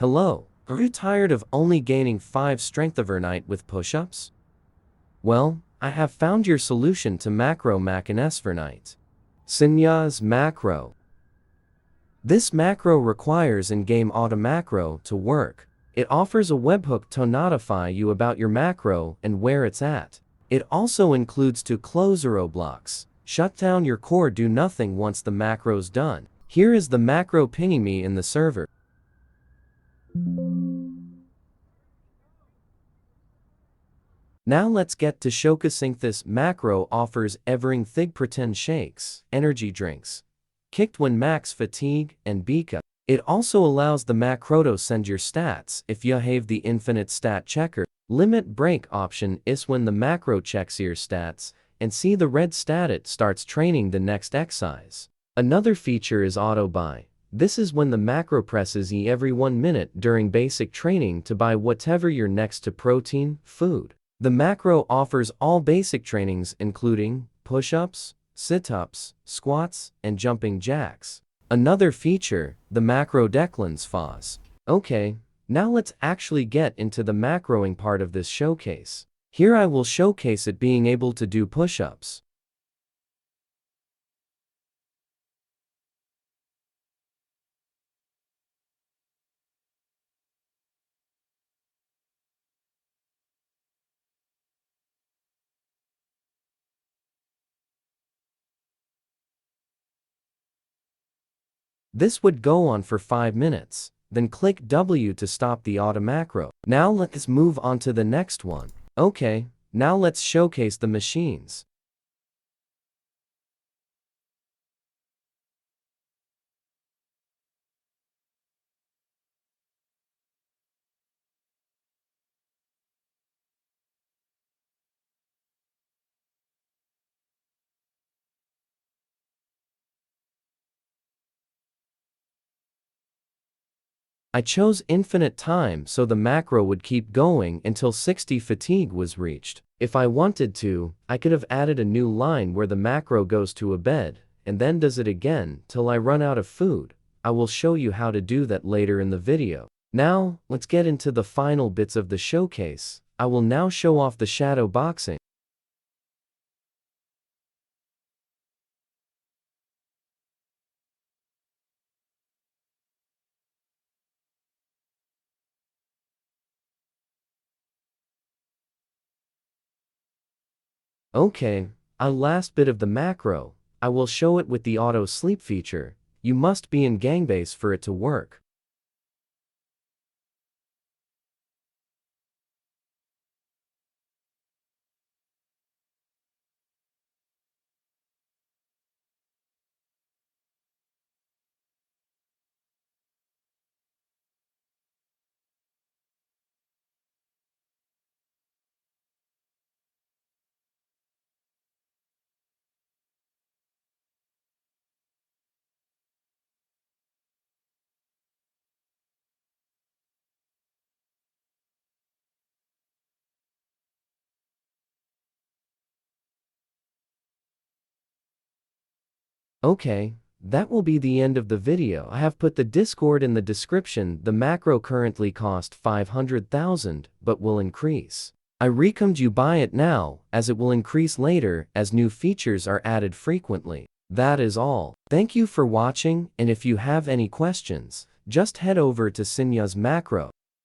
Hello, are you tired of only gaining 5 strength overnight with push-ups? Well, I have found your solution to macro overnight. Senya's macro. This macro requires in-game auto macro to work. It offers a webhook to notify you about your macro and where it's at. It also includes to close blocks, shut down your core do nothing once the macro's done. Here is the macro pinging me in the server. Now let's get to showcasing this macro offers everything thig pretend shakes, energy drinks, kicked when max fatigue and bika. It also allows the macro to send your stats if you have the infinite stat checker. Limit break option is when the macro checks your stats and see the red stat it starts training the next exercise. Another feature is auto buy. This is when the macro presses every 1 minute during basic training to buy whatever your next to protein, food. The macro offers all basic trainings including push-ups, sit-ups, squats, and jumping jacks. Another feature, the macro declines fuzz. Okay, now let's actually get into the macroing part of this showcase. Here I will showcase it being able to do push-ups. This would go on for 5 minutes, then click W to stop the auto macro. Now let's move on to the next one. Okay, now let's showcase the machines. I chose infinite time so the macro would keep going until 60 fatigue was reached. If I wanted to, I could have added a new line where the macro goes to a bed and then does it again till I run out of food. I will show you how to do that later in the video. Now, let's get into the final bits of the showcase. I will now show off the shadow boxing. Okay, our last bit of the macro, I will show it with the auto sleep feature. You must be in gangbase for it to work. Okay, that will be the end of the video. I have put the Discord in the description. The macro currently cost 500,000 but will increase. I recommend you buy it now as it will increase later as new features are added frequently. That is all. Thank you for watching, and if you have any questions, just head over to Senya's macro.